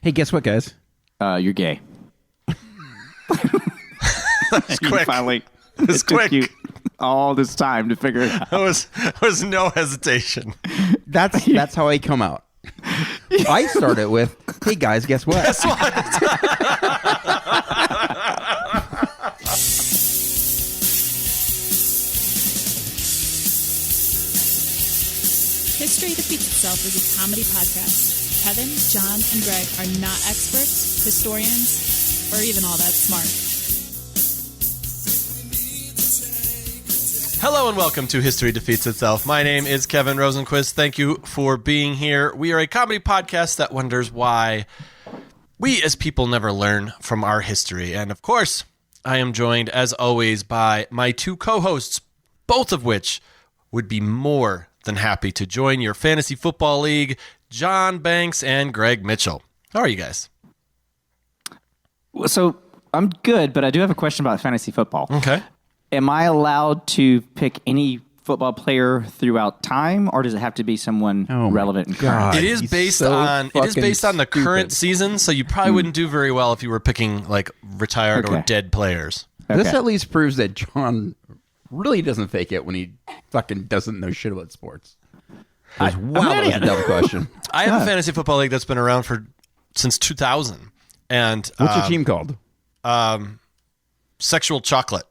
Hey, guess what, guys? You're gay. That's quick. Finally, It's quick. took you all this time to figure it out. There was no hesitation. That's how I come out. I started with, hey, guys, guess what? Guess what? History Defeats Itself is a comedy podcast. Kevin, John, and Greg are not experts, historians, or even all that smart. Hello and welcome to History Defeats Itself. My name is Kevin Rosenquist. Thank you for being here. We are a comedy podcast that wonders why we as people never learn from our history. And of course, I am joined as always by my two co-hosts, both of which would be more than happy to join your fantasy football league, John Banks and Greg Mitchell. How are you guys? So I'm good, but I do have a question about fantasy football. Okay. Am I allowed to pick any football player throughout time, or does it have to be someone relevant and current? It is based on the current season, so you probably wouldn't do very well if you were picking like retired or dead players. Okay. This at least proves that John really doesn't fake it when he fucking doesn't know shit about sports. Wow, that was a dumb question. I have a fantasy football league that's been around since 2000. And what's your team called? Sexual Chocolate.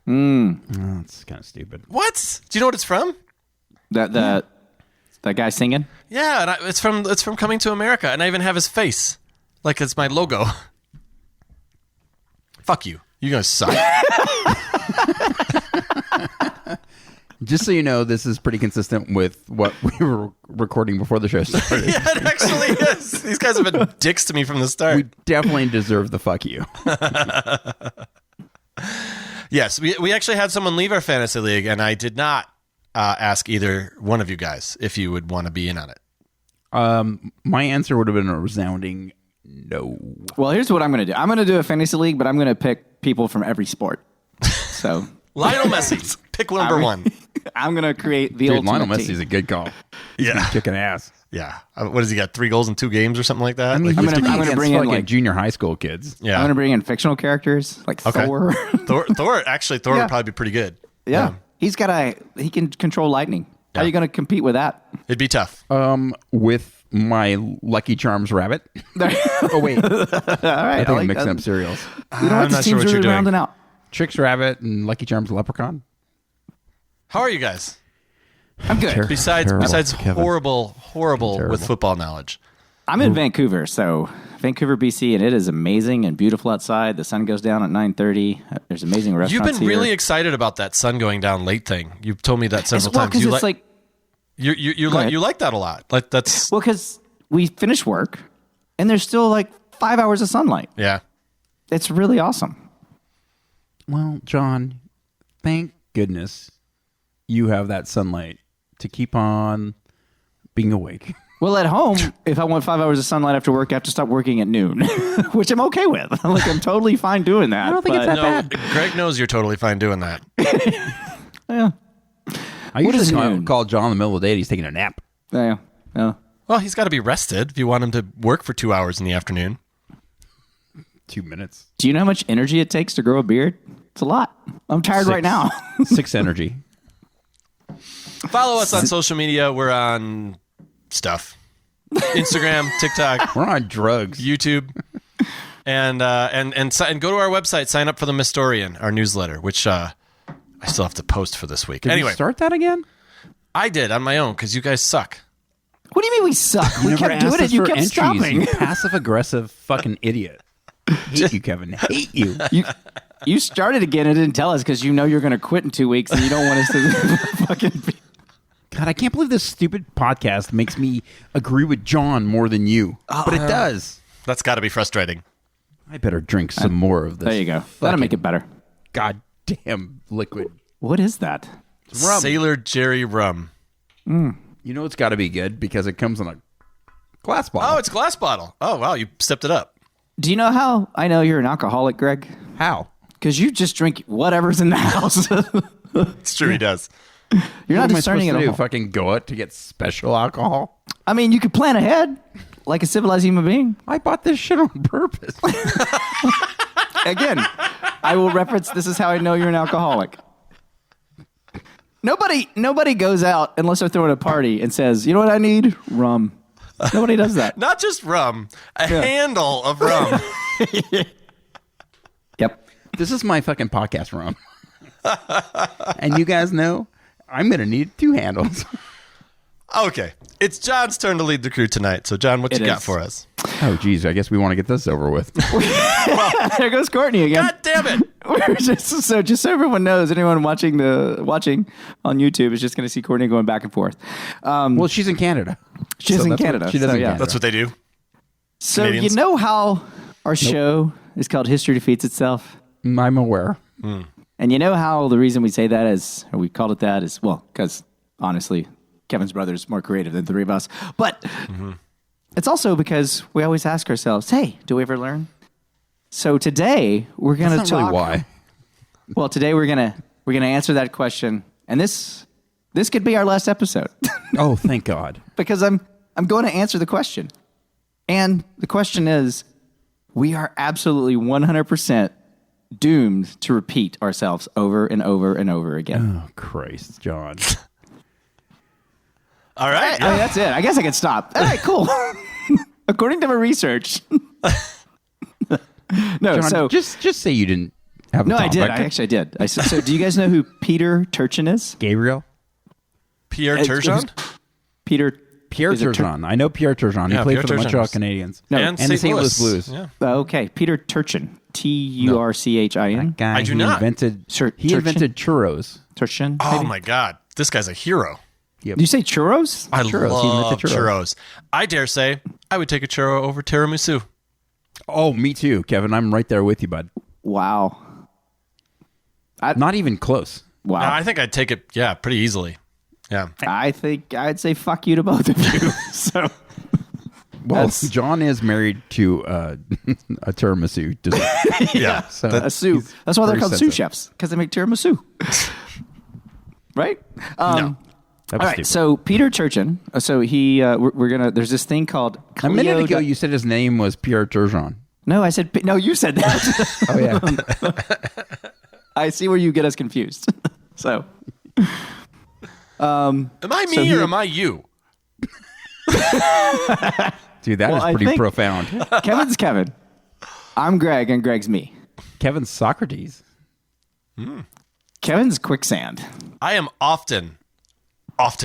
Oh, that's kind of stupid. What? Do you know what it's from? That guy singing? Yeah, and it's from Coming to America, and I even have his face, like it's my logo. Fuck you. You guys suck. Just so you know, this is pretty consistent with what we were recording before the show started. Yeah, it actually is. These guys have been dicks to me from the start. We definitely deserve the fuck you. Yes, we actually had someone leave our fantasy league, and I did not ask either one of you guys if you would want to be in on it. My answer would have been a resounding no. Well, here's what I'm going to do. I'm going to do a fantasy league, but I'm going to pick people from every sport. So Lionel Messi, pick number one. I'm going to create the Dude, ultimate Lionel team. Messi's a good call. Yeah. He's kicking ass. Yeah. What has he got? 3 goals in 2 games or something like that? I mean, Like, I'm gonna bring in, like, junior high school kids. yeah. I'm going to bring in fictional characters like Okay. Thor. Thor would probably be pretty good. Yeah. He can control lightning. How are you going to compete with that? It'd be tough. With my Lucky Charms rabbit. Oh, wait. All right. I think I'm mixing up cereals. You know I'm what? The not sure team's what you're really doing. rounding out. Trix Rabbit and Lucky Charms Leprechaun. How are you guys? I'm good. Besides Kevin. horrible with football knowledge. I'm in Vancouver, so Vancouver, BC, and it is amazing and beautiful outside. The sun goes down at 9:30. There's amazing You've restaurants been here. really excited about that sun going down late thing. You've told me that several times. because it's like you ahead. like that a lot. Like that's because we finish work and there's still like 5 hours of sunlight. yeah. It's really awesome. Well, John, thank goodness you have that sunlight to keep on being awake. Well, at home, if I want 5 hours of sunlight after work, I have to stop working at noon, which I'm okay with. Like, I'm totally fine doing that. I don't think it's that No, bad. Greg knows you're totally fine doing that. Yeah. I What is usually noon? call John in the middle of the day and he's taking a nap. Yeah. Yeah. Well, he's got to be rested if you want him to work for 2 hours in the afternoon. 2 minutes. Do you know how much energy it takes to grow a beard? It's a lot. I'm tired right now. 6 energy. Follow us on social media. We're on stuff. Instagram, TikTok, We're on drugs. YouTube, and go to our website. Sign up for the Mystorian, our newsletter, which I still have to post for this week. Did Anyway, we start that again? I did on my own because you guys suck. What do you mean we suck? We Never kept doing asked it. us You for kept entries, stopping. you passive-aggressive fucking idiot. Hate you, Kevin. Hate you. You started again and didn't tell us because you know you're going to quit in 2 weeks and you don't want us to fucking be. God, I can't believe this stupid podcast makes me agree with John more than you. But it does. That's got to be frustrating. I better drink some more of this. There you go. That'll make it better. Goddamn liquid. What is that? Rum. Sailor Jerry rum. You know it's got to be good because it comes in a glass bottle. Oh, it's a glass bottle. Oh, wow, you stepped it up. Do you know how I know you're an alcoholic, Greg? How? Because you just drink whatever's in the house. It's true, he does. You're not What am I discerning supposed at to do? all. Fucking go out to get special alcohol? I mean, you could plan ahead. like a civilized human being. I bought this shit on purpose. Again, I will reference, this is how I know you're an alcoholic. Nobody goes out unless they're throwing a party and says, you know what I need? Rum. Nobody does that. Not just rum, handle of rum. Yep. This is my fucking podcast room. And you guys know I'm going to need 2 handles. Okay. It's John's turn to lead the crew tonight. So, John, what you got for us? Oh, geez. I guess we want to get this over with. There goes Courtney again. God damn it. just so everyone knows, anyone watching on YouTube is just going to see Courtney going back and forth. Well, she's in Canada. She's in Canada. She does in Canada. That's what they do. So Canadians? you know how our show is called History Defeats Itself? I'm aware. And you know how the reason we say that is, or we called it that is, well, because honestly, Kevin's brother is more creative than the 3 of us. But it's also because we always ask ourselves, hey, do we ever learn? So today we're going to That's talk. not really why. Well, today we're gonna answer that question, and this could be our last episode Oh, thank God. because I'm going to answer the question, and the question is, we are absolutely 100% doomed to repeat ourselves over and over and over again. Oh, Christ, John. All right. I mean, that's it. I guess I can stop. All right, cool. According to my research. No, John, so just say you didn't have a no, I topic. did. I actually did. So, do you guys know who Peter Turchin is? Gabriel? Pierre Turgeon? Peter Pierre is it Turgeon. I know Pierre Turgeon. He Yeah, played Pierre for the Turgeon. Montreal Canadiens. No, and the St. Louis Blues. Yeah. Okay, Peter Turchin. Turchin. Guy, I do he not. Invented, Sir, he Turchin? invented churros. Turchin. Oh, my God. This guy's a hero. Did you say churros? I Churros. He love invented churros. I dare say I would take a churro over tiramisu. Oh, me too, Kevin. I'm right there with you, bud. Wow. Not even close. Wow. No, I think I'd take it, pretty easily. Yeah. I think I'd say fuck you to both of you. So Well, That's- John is married to a tiramisu dessert. Yeah. So a sous. he's That's why they're very called sous sensitive. chefs, because they make tiramisu. Right? No. That All was right. stupid. So Peter Turchin. So he, we're gonna. There's this thing called. A minute Cleo- ago, you said his name was Pierre Turgeon. No, I said. No, you said that. Oh, yeah. I see where you get us confused. So. Am I me So he- or am I you? Dude, that Well, is I pretty think- profound. Kevin's Kevin. I'm Greg, and Greg's me. Kevin's Socrates. Kevin's quicksand. I am often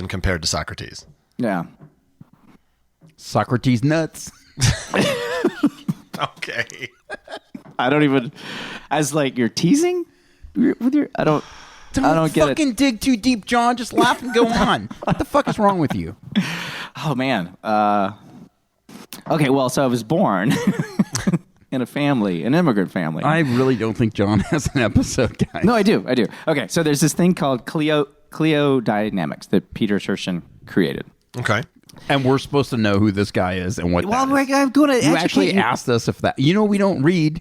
compared to Socrates. Yeah. Socrates nuts. Okay. I don't even. As like you're teasing with your. I don't get it. fucking dig too deep, John. Just laugh and go on. What the fuck is wrong with you? Oh man. Okay. Well, so I was born in a family, an immigrant family. I really don't think John has an episode, guys. No, I do. Okay. So there's this thing called Clio Dynamics that Peter Turchin created. Okay. And we're supposed to know who this guy is and what Well, that is. I'm going to You actually asked us if that... You know, we don't read.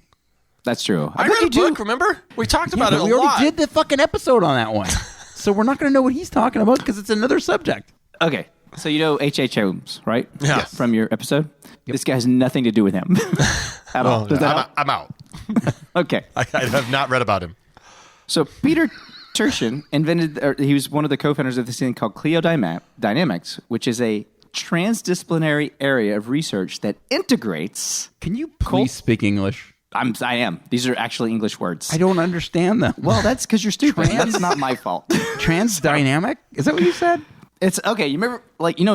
That's true. I bet read you a do. book, remember? We talked Yeah, about but it we a already lot. did the fucking episode on that one. So we're not going to know what he's talking about because it's another subject. Okay. So you know H.H. Holmes, right? Yeah. Yes. From your episode? This guy has nothing to do with him. At all. Well, Does that help? I'm out. Okay. I have not read about him. So Peter Turchin he was one of the co-founders of this thing called Clio Dynamics, which is a transdisciplinary area of research that integrates. Can you please speak English? I am. These are actually English words. I don't understand them. Well, that's because you're stupid. That's not my fault. Transdynamic? Is that what you said? It's okay. You remember,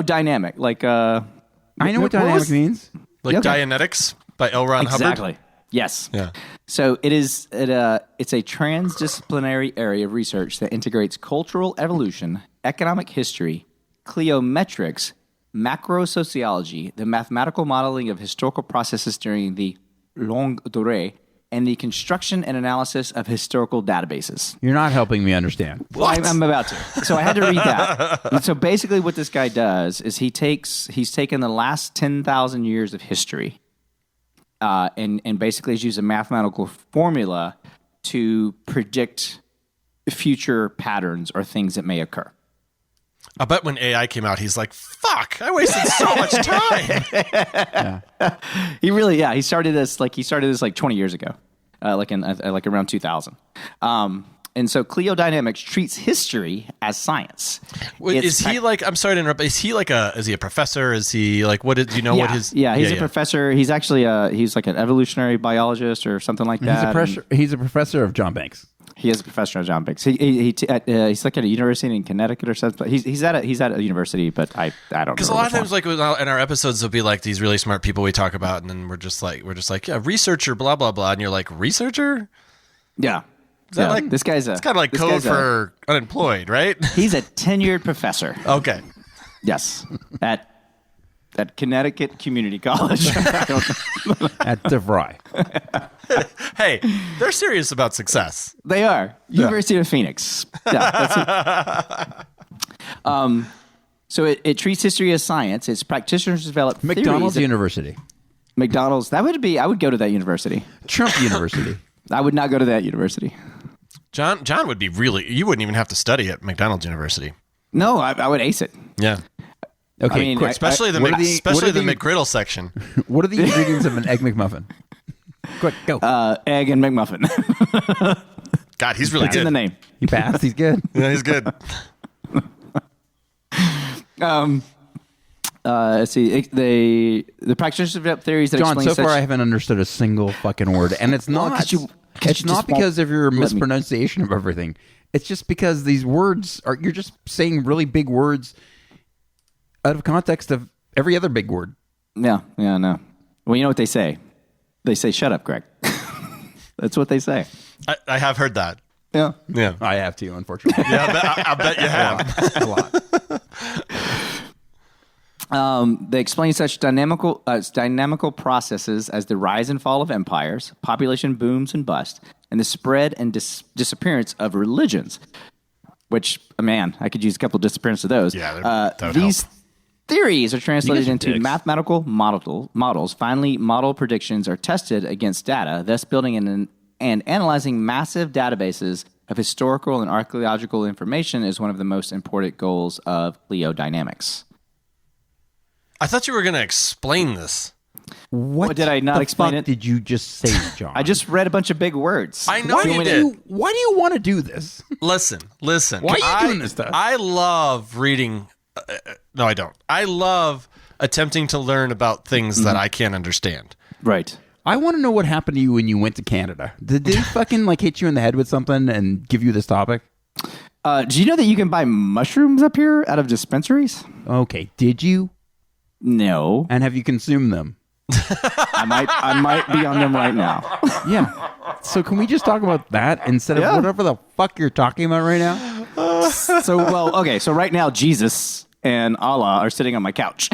dynamic, I know what dynamic means. Like Okay. Dianetics by L. Ron Hubbard. Exactly. Yes. Yeah. So it's a transdisciplinary area of research that integrates cultural evolution, economic history, cliometrics, macro sociology, the mathematical modeling of historical processes during the longue durée, and the construction and analysis of historical databases. You're not helping me understand. What? I'm about to. So I had to read that. So basically what this guy does is he's taken the last 10,000 years of history and basically has used a mathematical formula to predict future patterns or things that may occur. I bet when AI came out, he's like, "Fuck! I wasted so much time." He started this like 20 years ago, like around 2000. And so Cliodynamics treats history as science. Is he like? I'm sorry to interrupt. Is he like is he a professor? Is he like what? Do you know what his? Yeah, he's a professor. He's actually he's like an evolutionary biologist or something like that. He's a professor of John Banks. He is a professor of John Banks. He's like at a university in Connecticut or something. He's at a university, but I don't know. Because a lot of times, like in our episodes, there'll be like these really smart people we talk about, and then we're just like, yeah, researcher, blah blah blah, and you're like, researcher? Yeah. Is that like this guy's it's kind of like code for unemployed, right? He's a tenured professor. Okay. Yes. At Connecticut Community College. At DeVry. Hey, they're serious about success. They are. University of Phoenix. Yeah, that's it. So it treats history as science. Its practitioners develop McDonald's University. McDonald's. I would go to that university. Trump University. I would not go to that university. John would be you wouldn't even have to study at McDonald's University. No, I would ace it. Yeah. Okay, I mean, quick. Especially the McGriddle section. What are the ingredients of an Egg McMuffin? Quick, go. Egg and McMuffin. God, he's really good. In the name. He passed. He's good. Yeah, he's good. Let's see. The practitioners develop theories that John, explain so far I haven't understood a single fucking word, and it's not. It's not because of your mispronunciation of everything. It's just because these words you're just saying really big words out of context of every other big word. Yeah, no. Well, you know what they say? They say, "Shut up, Greg." That's what they say. I have heard that. Yeah. I have too, unfortunately. Yeah, I bet you have. A lot. They explain such dynamical processes as the rise and fall of empires, population booms and bust, and the spread and disappearance of religions. Which, man, I could use a couple of disappearances of those. Yeah, that would these help. Theories are translated into dicks. mathematical models. Finally, model predictions are tested against data, thus building and analyzing massive databases of historical and archaeological information is one of the most important goals of Cliodynamics. I thought you were going to explain this. What did I not the explain fuck it? did you just say, John? I just read a bunch of big words. I know you did. Why do you want to do this? Listen. Why are you doing this stuff? I love reading. No, I don't. I love attempting to learn about things that I can't understand. Right. I want to know what happened to you when you went to Canada. Did they fucking like hit you in the head with something and give you this topic? Do you know that you can buy mushrooms up here out of dispensaries? Okay. Did you? No. And have you consumed them? I might be on them right now. Yeah. So can we just talk about that instead of whatever the fuck you're talking about right now? So right now, Jesus and Allah are sitting on my couch.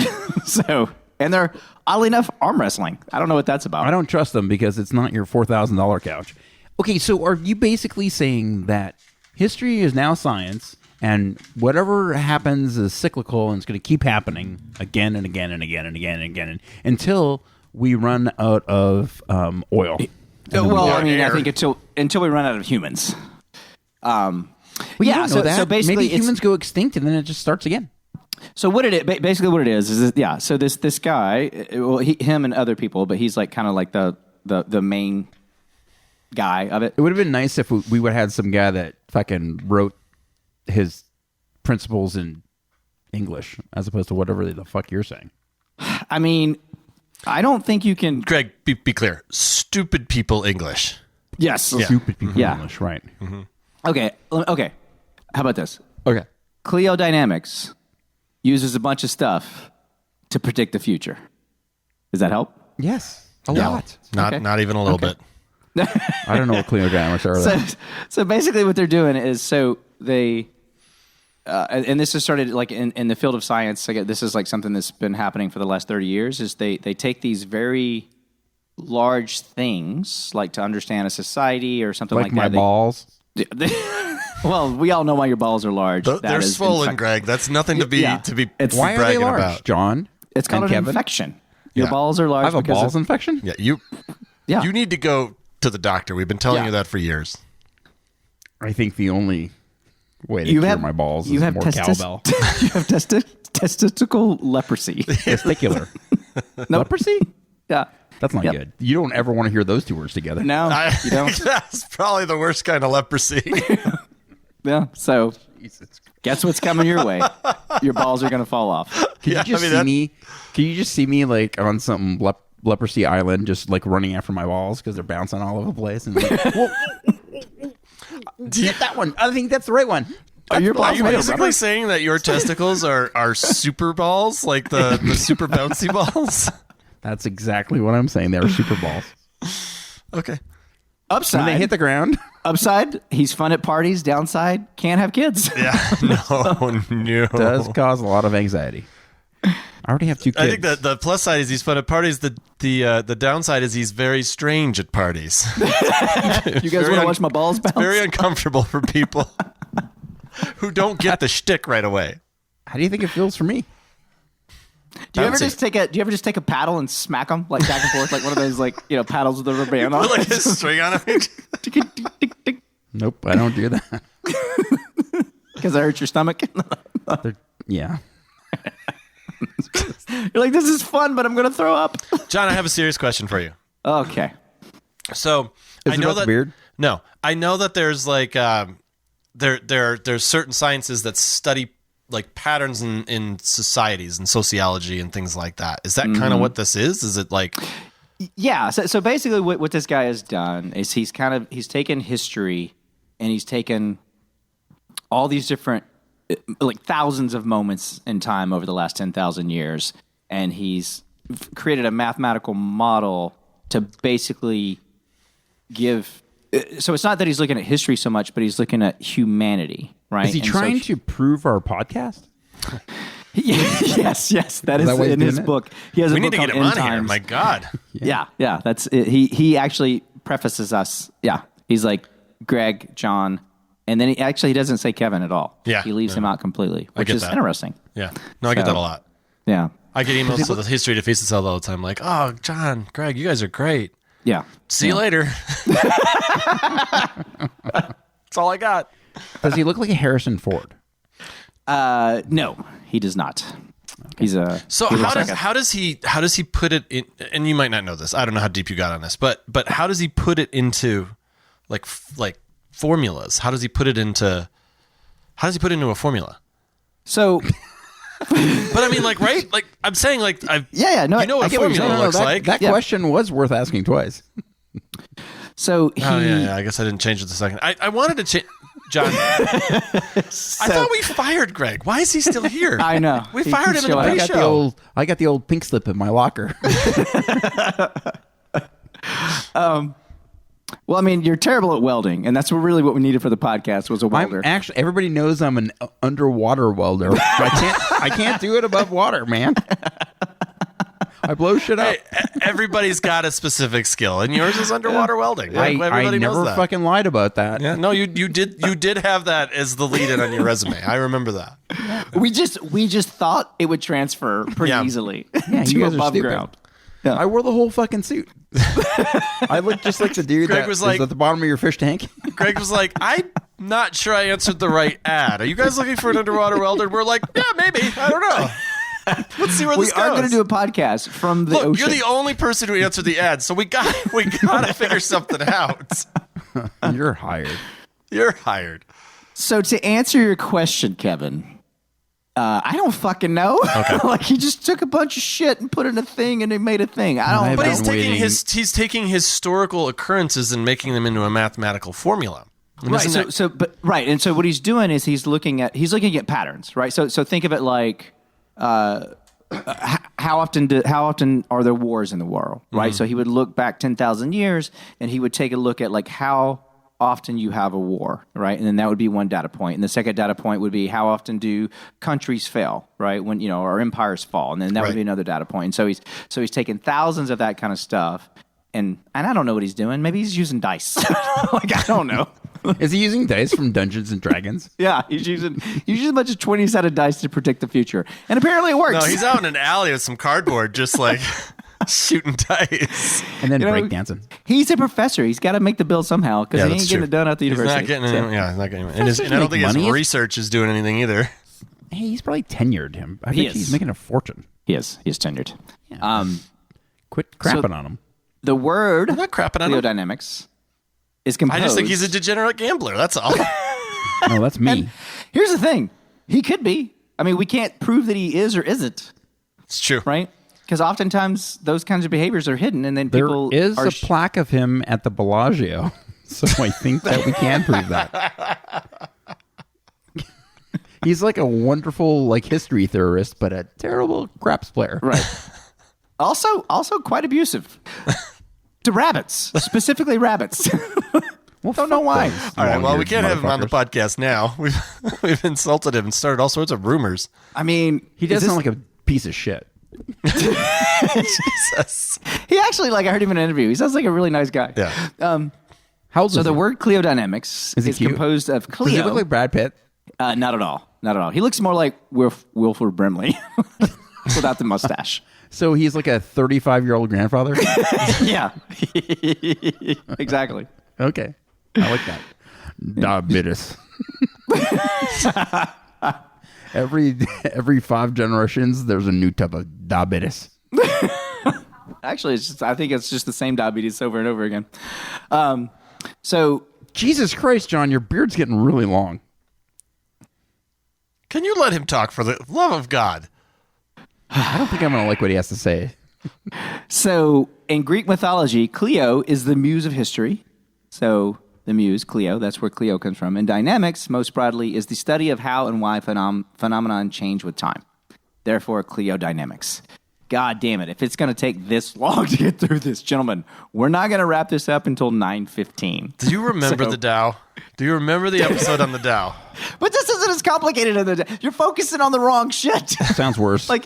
And they're, oddly enough, arm wrestling. I don't know what that's about. I don't trust them because it's not your $4,000 couch. Okay, so are you basically saying that history is now science and whatever happens is cyclical and it's going to keep happening again and again and again and again and again until we run out of oil? I think until we run out of humans. So basically humans go extinct and then it just starts again. So what it is so this guy, him and other people, but he's like kind of like the main guy of it. It would have been nice if we would have had some guy that fucking wrote his principles in English as opposed to whatever the fuck you're saying. I mean, I don't think you can. Greg, be clear. Stupid people English. Yes. Stupid people English, right. Mm-hmm. Okay. How about this? Okay. Cliodynamics uses a bunch of stuff to predict the future. Does that help? Yes. A lot. Not even a little bit. I don't know what Cliodynamics are. So basically what they're doing is they and this has started like in the field of science. This is like something that's been happening for the last 30 years is they take these very large things like to understand a society or something like that. My balls. Well, we all know why your balls are large. They're swollen, Greg. That's nothing to be Why are bragging they large, about. John? It's called an infection. Your balls are large. I have a balls infection? Yeah, you need to go to the doctor. We've been telling you that for years. I think the only way to cure my balls is more cowbell. You have testicle leprosy. Testicular. Leprosy? Yeah. That's not Yep. good. You don't ever want to hear those two words together. No, you don't. That's probably the worst kind of leprosy. Yeah. So Jesus. guess what's coming your way? Your balls are going to fall off. Can you just see me? Can you just see me like on some leprosy island, just like running after my balls because they're bouncing all over the place? And like, get that one. I think that's the right one. Are your Are balls you made of basically rubber? saying that your testicles are super balls, like the super bouncy balls? That's exactly what I'm saying. They're super balls. Okay. Upside. When they hit the ground, Upside, he's fun at parties. Downside, can't have kids. Yeah. No. does cause a lot of anxiety. I already have 2 kids. I think that the plus side is he's fun at parties. The downside is he's very strange at parties. You guys want to watch my balls bounce? Very uncomfortable for people who don't get the shtick right away. How do you think it feels for me? Do you ever Bouncy. just take a paddle and smack them like back and forth, like one of those paddles with a rubber band on? Put like a string on it. Nope, I don't do that. Because I hurt your stomach. Yeah. You're like, this is fun, but I'm going to throw up. John, I have a serious question for you. Okay. So Is I it know about the that beard? No, I know that there's like there's certain sciences that study like patterns in societies and sociology and things like that. Is that kind of what this is? Is it like Yeah. So basically, what this guy has done is he's taken history and he's taken all these different like thousands of moments in time over the last 10,000 years, and he's created a mathematical model to basically give. So it's not that he's looking at history so much, but he's looking at humanity, right? Is he And so trying to prove our podcast? yes, that is that why he's in doing his it? book. He has a we need book to get called him End on here? Times. My God. Yeah. That's it. He actually prefaces us. Yeah, he's like Greg, John, and then he doesn't say Kevin at all. Yeah, he leaves him out completely, which get is that. interesting. Yeah. No, I get So- that a lot. Yeah, I get emails to the History Defeats Itself all the time, like, "Oh, John, Greg, you guys are great. yeah. See you later." That's all I got. Does he look like a Harrison Ford? No, he does not. He's a So he looks like how does he put it in? And you might not know this. I don't know how deep you got on this, but how does he put it into like formulas? How does he put it into a formula? So But I mean, like, right? Like I'm saying, like yeah. No, you know I what get what you're formula saying. looks like. That Yeah. question was worth asking twice. So he. Oh yeah. I guess I didn't change it the second. I wanted to change. John, I thought we fired Greg. Why is he still here? I know. We He fired keeps him in the showing up. pre-show. I got the old pink slip in my locker. Well, I mean, you're terrible at welding, and that's really what we needed for the podcast was a welder. I'm actually everybody knows I'm an underwater welder. I can't do it above water, man. I blow shit up. Hey, everybody's got a specific skill, and yours is underwater welding. Like, I everybody knows never that. fucking lied about that. Yeah, no, you did have that as the lead-in on your resume. I remember that. we just thought it would transfer pretty Yeah. easily Yeah, to you guys are above stupid. ground. I wore the whole fucking suit. I look just like the dude Greg that was is like- at the bottom of your fish tank. Greg was like, I'm not sure I answered the right ad. Are you guys looking for an underwater welder? We're like, yeah, maybe. I don't know. Let's see where We this are goes. going to do a podcast from the Look, ocean. you're the only person who answered the ad, so we gotta figure something out. You're hired. You're hired. So to answer your question, Kevin, I don't fucking know. Okay. Like he just took a bunch of shit and put in a thing, and he made a thing. I don't. I've But been he's taking historical occurrences and making them into a mathematical formula. And Right. isn't that- Right. And so what he's doing is he's looking at patterns. Right. So think of it like. How often are there wars in the world, right? Mm-hmm. So he would look back 10,000 years, and he would take a look at like how often you have a war, right? And then that would be one data point, and the second data point would be how often do countries fail, right? When or empires fall, and then that would Right. be another data point. And so he's taking thousands of that kind of stuff, and I don't know what he's doing. Maybe he's using dice. Like I don't know. Is he using dice from Dungeons and Dragons? Yeah, he's using a bunch of 20-sided dice to predict the future, and apparently it works. No, he's out in an alley with some cardboard, just like shooting dice. And then You know, breakdancing. He's a professor. He's got to make the bill somehow because he ain't that's getting true. it done at the He's university. not getting So- any, yeah, he's not getting. And, Professors and I don't make think his money. research is doing anything either. Hey, he's probably tenured him. I He think is. he's making a fortune. He is tenured. Quit crapping on him. The word I'm not crapping on him. Cliodynamics is composed. I just think he's a degenerate gambler. That's all. No, that's me. Here's the thing. He could be. I mean, we can't prove that he is or isn't, It's true. right? Because oftentimes those kinds of behaviors are hidden, and then There people is are a plaque of him at the Bellagio, so I think that we can prove that. He's like a wonderful history theorist, but a terrible craps player. right. Also quite abusive to rabbits, specifically rabbits. Well, Don't know why. All right. Well, we Long-eared can't have him on the motherfuckers. podcast now. We've insulted him and started all sorts of rumors. I mean, He does is sound like a piece of shit. Jesus. he actually I heard him in an interview. He sounds like a really nice guy. Yeah. How old So is the he? word Cliodynamics Is he is cute? composed of Does he Clio. look like Brad Pitt? Not at all. Not at all. He looks more like Wilford Brimley without the mustache. So he's like a 35-year-old grandfather? Yeah. Exactly. Okay. I like that. Diabetes. every 5 generations, there's a new type of diabetes. Actually, I think it's just the same diabetes over and over again. So Jesus Christ, John, your beard's getting really long. Can you let him talk for the love of God? I don't think I'm going to like what he has to say. So in Greek mythology, Clio is the muse of history. So the muse, Clio, that's where Clio comes from. And dynamics, most broadly, is the study of how and why phenomenon change with time. Therefore, Cliodynamics. God damn it. If it's going to take this long to get through this, gentlemen, we're not going to wrap this up until 9:15. Do you remember the Tao? Do you remember the episode on the Tao? But this isn't as complicated as the. You're focusing on the wrong shit. Sounds worse. I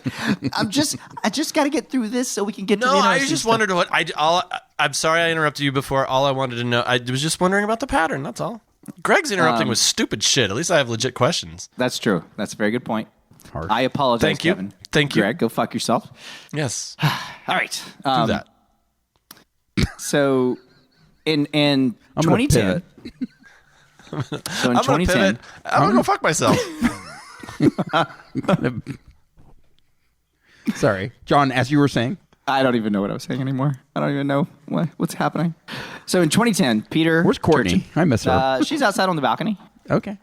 just got to get through this so we can get to No, the I interesting just stuff. wondered what I'm sorry I interrupted you before. All I wanted to know, I was just wondering about the pattern. That's all. Greg's interrupting with stupid shit. At least I have legit questions. That's true. That's a very good point. Harsh. I apologize, Thank you. Kevin. Thank you. Greg, go fuck yourself. Yes, All right. do that. So in I'm gonna 2010. pivot. So in I'm gonna 2010. pivot. I'm gonna go fuck myself. Sorry. John, as you were saying, I don't even know what I was saying anymore. I don't even know what's happening. So in 2010, Peter. where's Courtney? Turchin, I miss her. she's outside on the balcony. Okay.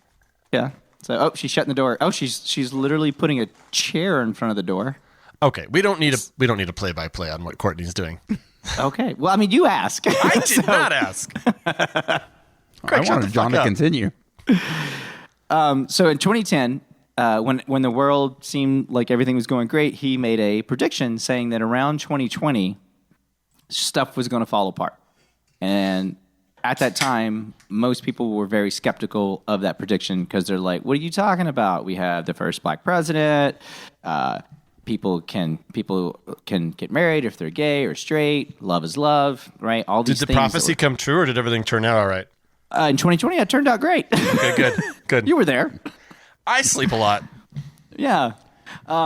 Yeah. So she's shutting the door. Oh, she's literally putting a chair in front of the door. Okay, we don't need a play-by-play on what Courtney's doing. Okay. Well, I mean, you ask. I did not ask. I Greg, shut wanted the John fuck to up. continue. So in 2010, when the world seemed like everything was going great, he made a prediction saying that around 2020, stuff was going to fall apart. And at that time, most people were very skeptical of that prediction because they're like, "What are you talking about? We have the first black president. People can get married if they're gay or straight. Love is love, right? All these Did the things that prophecy come true, or did everything turn out all right? in 2020, it turned out great. Okay, good. You were there, I sleep a lot, yeah.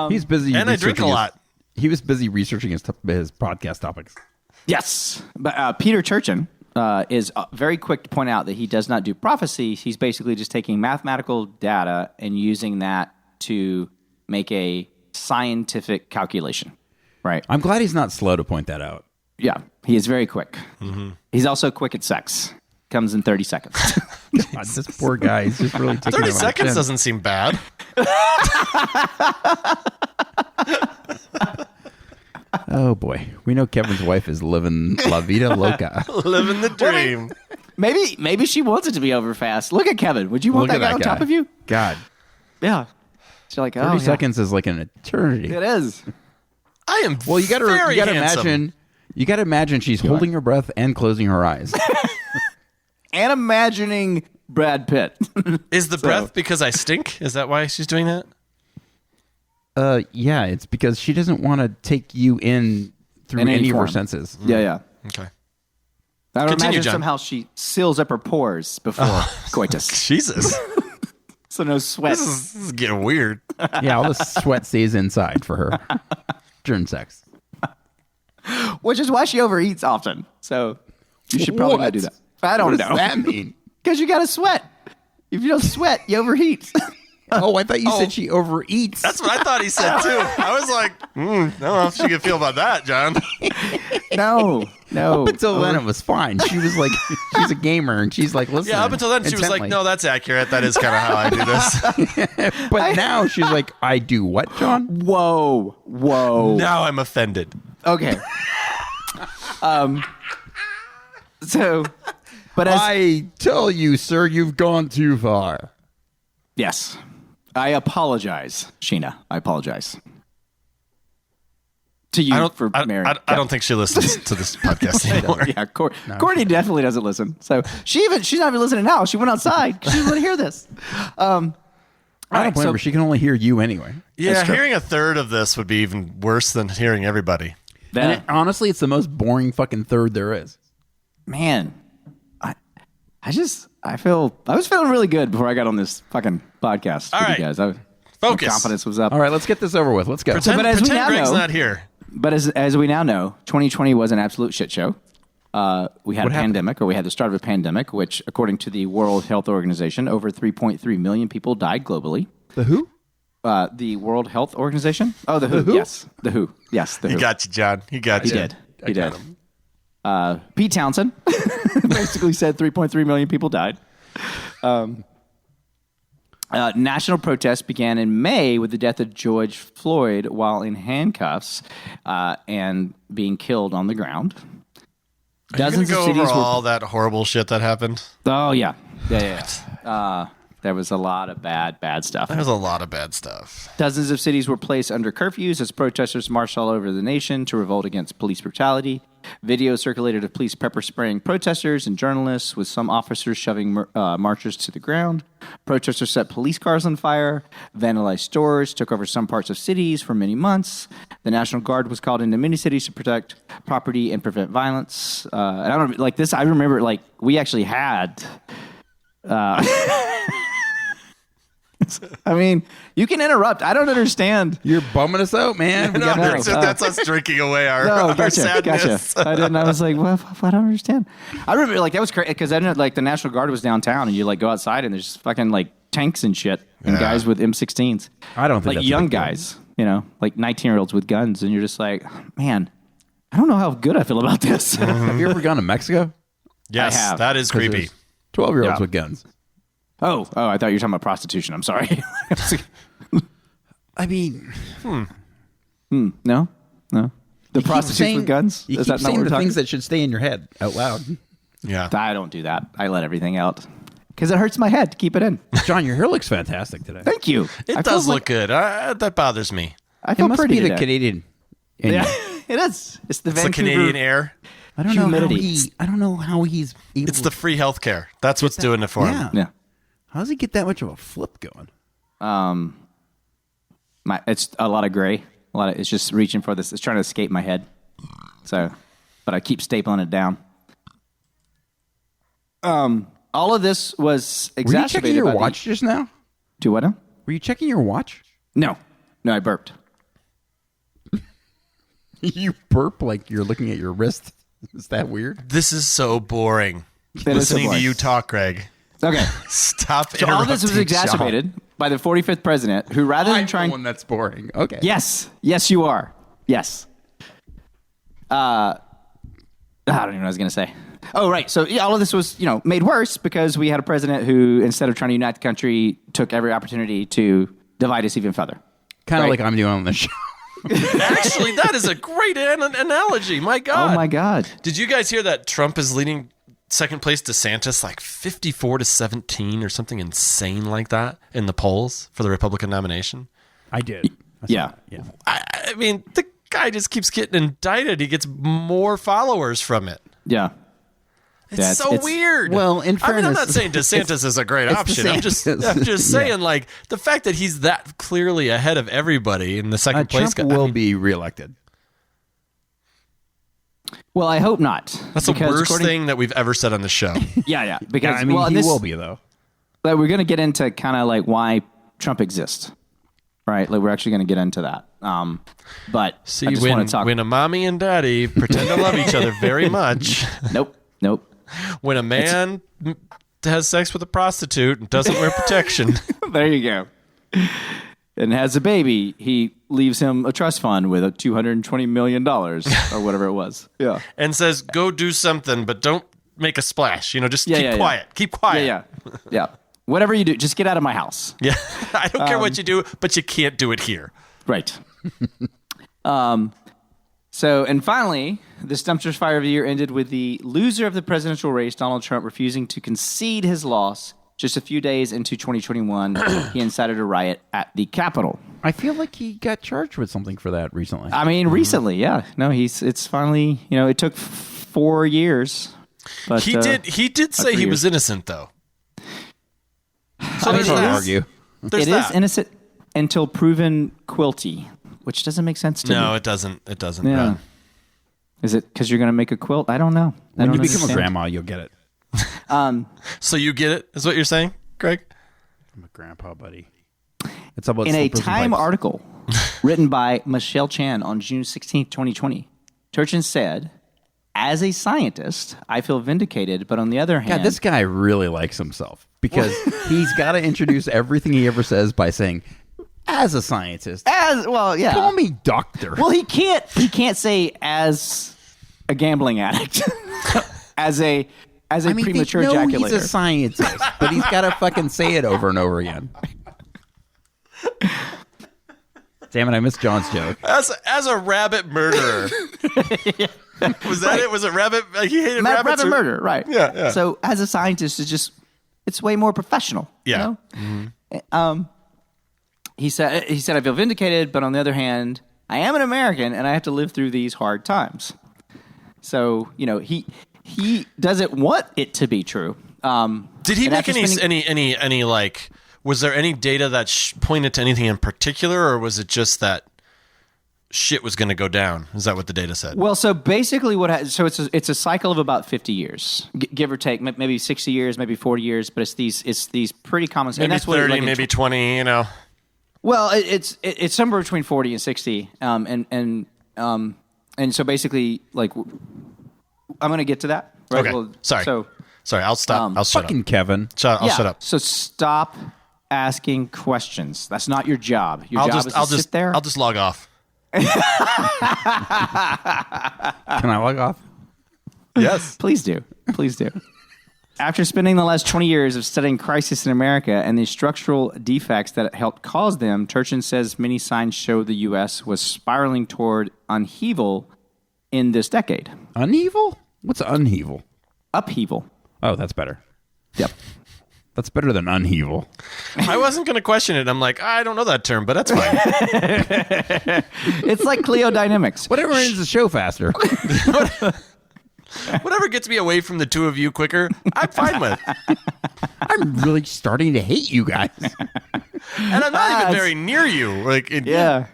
He's busy and I drink a researching lot. He was busy researching his podcast topics. Yes, but Peter Turchin is very quick to point out that he does not do prophecy. He's basically just taking mathematical data and using that to make a scientific calculation. Right? I'm glad he's not slow to point that out. Yeah, he is very quick. He's also quick at sex. Comes in 30 seconds. God, this poor guy. He's just really taking 30 it on the seconds chin. doesn't seem bad. Oh boy, we know Kevin's wife is living la vida loca. Living the dream. Maybe she wants it to be over fast. Look at Kevin. Would you want Look that at guy on top guy. of you? God, Yeah. She's like, 30 oh, yeah. seconds is like an eternity. It is. I am Well, you got very to handsome. imagine. You got to imagine she's holding her breath and closing her eyes. And imagining Brad Pitt. Is the breath because I stink? Is that why she's doing that? Yeah, it's because she doesn't want to take you in through In any any of her form. senses. Yeah, yeah. Okay. I would Continue, imagine John. somehow she seals up her pores before coitus. Jesus. So no sweat. This is getting weird. Yeah, all the sweat stays inside for her during sex. Which is why she overeats often. So you should probably not do that. I don't What does know. that mean? Because you got to sweat. If you don't sweat, you overheat. Oh, I thought you said she overeats. That's what I thought he said too. I was like, I don't know if she could feel about that, John. No. Up until then, it was fine. She was like, she's a gamer, and she's like, listen. Yeah, up until then, she was like, intently. no, that's accurate. That is kind of how I do this. But now she's like, I do what, John? Whoa. Now I'm offended. Okay. So, but as I tell you, sir, you've gone too far. yes, I apologize, Sheena. I apologize to you for marrying. I don't think she listens to this podcast anymore. Yeah, Courtney definitely doesn't listen. So she's not even listening now. She went outside because she doesn't want to hear this. I don't blame her. She can only hear you anyway. Yeah, hearing a ththird of this would be even worse than hearing everybody. And honestly, it's the most boring fucking third there is. Man, I was feeling really good before I got on this fucking podcast All with right. you guys. Focus. My confidence was up. All right, let's get this over with. Let's go. Pretend, but as we pretend now Greg's know- not here. But as we now know, 2020 was an absolute shit show. We had a pandemic, or we had the start of a pandemic, which, according to the World Health Organization, over 3.3 million people died globally. The who? The World Health Organization? Oh, the WHO. Yes, the WHO. Yes, the He WHO. got you, John. He got He you. did. He did. Pete Townsend basically said 3.3 million people died. National protests began in May with the death of George Floyd while in handcuffs and being killed on the ground. Are you going Dozens to of go cities over were. all that horrible shit that happened? Oh yeah. There was a lot of bad stuff. There's a lot of bad stuff. Dozens of cities were placed under curfews as protesters marched all over the nation to revolt against police brutality. Videos circulated of police pepper spraying protesters and journalists, with some officers shoving marchers to the ground. Protesters set police cars on fire, vandalized stores, took over some parts of cities for many months. The National Guard was called into many cities to protect property and prevent violence. And I don't like this. I remember, like, we actually had. I mean, you can interrupt. I don't understand. You're bumming us out, man. We No, got no. that's us drinking away our, our Gotcha. sadness. I didn't. I was like, well, I don't understand. I remember, like, that was crazy because I didn't, like, the National Guard was downtown, and you like go outside and there's just fucking like tanks and shit and Yeah. guys with M16s. I don't think like that's a young big deal. guys, you know, like 19-year-olds with guns, and you're just like, man, I don't know how good I feel about this. Have you ever gone to Mexico? Yes, I have. that is creepy. 12-year-olds Yeah. with guns. Oh, I thought you were talking about prostitution. I'm sorry. I mean, No. The prostitutes with guns. You Is keep that not saying what we're the talking? things that should stay in your head out loud. Yeah. I don't do that. I let everything out because it hurts my head to keep it in. John, your hair looks fantastic today. Thank you. It I does feel look good. That bothers me. I It feel must pretty be the today. Canadian. in Yeah, you. it is. It's the It's Vancouver. the Canadian air. I don't know how Humidity. I don't know how he's able. It's the free health care. That's what's doing it for him. Yeah. Yeah. How does he get that much of a flip going? It's a lot of gray. It's just reaching for this. It's trying to escape my head. So, but I keep stapling it down. All of this was Were you checking exacerbated your by watch just now? Do what now? Were you checking your watch? No, I burped. You burp like you're looking at your wrist. Is that weird? This is so boring. That is so Listening to boring. you talk, Greg. Okay. Stop So all this was interrupting, John. exacerbated by the 45th president, who rather than trying. one that's boring. Okay. Yes, you are. Yes. I don't even know what I was going to say. Oh, right. So all of this was, made worse because we had a president who, instead of trying to unite the country, took every opportunity to divide us even further. Kind of Right. like I'm doing on the show. Actually, that is a great analogy. My God. Oh my God. Did you guys hear that Trump is leading second place DeSantis like 54-17 or something insane like that in the polls for the Republican nomination? I did. Yeah. Yeah. I mean, the guy just keeps getting indicted. He gets more followers from it. Yeah. It's Yeah, so it's- weird. Well, in I mean, I'm fairness, not saying DeSantis is a great it's option. I'm just DeSantis. saying, like, the fact that he's that clearly ahead of everybody in the second place. Trump will be reelected. Well, I hope not. That's the Because worst according- thing that we've ever said on the show. Yeah. Because I mean, well, he this, will be though. But we're going to get into kind of like why Trump exists, right? Like we're actually going to get into that. But See, I just want to talk. when a mommy and daddy pretend to love each other very much, Nope. when a man has sex with a prostitute and doesn't wear protection, There you go. and has a baby, he leaves him a trust fund with $220 million or whatever it was. Yeah. And says, go do something, but don't make a splash. Just keep quiet. Yeah. Keep quiet. Yeah. Whatever you do, just get out of my house. Yeah. I don't care what you do, but you can't do it here. Right. So, and finally, this dumpster fire of the year ended with the loser of the presidential race, Donald Trump, refusing to concede his loss. Just a few days into 2021, he incited a riot at the Capitol. I feel like he got charged with something for that recently. I mean, recently, yeah. No, it's finally, it took 4 years. But He did say he was innocent, though. So I mean, there's Hard to that. argue. There's It is that. innocent until proven guilty, which doesn't make sense to me. No, it doesn't. It doesn't. Yeah. Brad. Is it because you're going to make a quilt? I don't know. When you become a grandma, you'll get it. So you get it, is what you're saying, Greg? I'm a grandpa, buddy. It's about In a slippers and Time pipes. article written by Michelle Chan on June 16th, 2020, Turchin said, as a scientist, I feel vindicated, but on the other hand... God, this guy really likes himself because he's got to introduce everything he ever says by saying, as a scientist, yeah. call me doctor. Well, he can't say as a gambling addict, as a premature they know ejaculator. he's a scientist, but he's got to fucking say it over and over again. Damn it, I missed John's joke. As a rabbit murderer. Was that it? Was it rabbit? He hated rabbits? Rabbit murder, right? Yeah. So as a scientist, it's way more professional. Yeah. He said I feel vindicated, but on the other hand, I am an American and I have to live through these hard times. So he doesn't want it to be true. Did he and make after any like? Was there any data that pointed to anything in particular, or was it just that shit was going to go down? Is that what the data said? Well, so basically, it's a cycle of about 50 years, give or take, maybe 60 years, maybe 40 years, but it's these pretty common. Maybe and that's 30, what, like, maybe 20. Well, it's somewhere between 40 and 60, and so basically, like, I'm going to get to that. Right? Okay. Well, Sorry. I'll stop. I'll shut Fucking up. Kevin. I'll shut up. So stop asking questions. That's not your job. Your job is to I'll sit there. I'll just log off. Can I log off? Yes. Please do. Please do. After spending the last 20 years of studying crisis in America and the structural defects that helped cause them, Turchin says many signs show the U.S. was spiraling toward upheaval in this decade. Upheaval? What's upheaval? Upheaval. Oh, that's better. Yep. That's better than upheaval. I wasn't going to question it. I'm like, I don't know that term, but that's fine. It's like Cleodynamics. Whatever ends the show faster. Whatever gets me away from the two of you quicker, I'm fine with. I'm really starting to hate you guys. And I'm not even very near you. Yeah.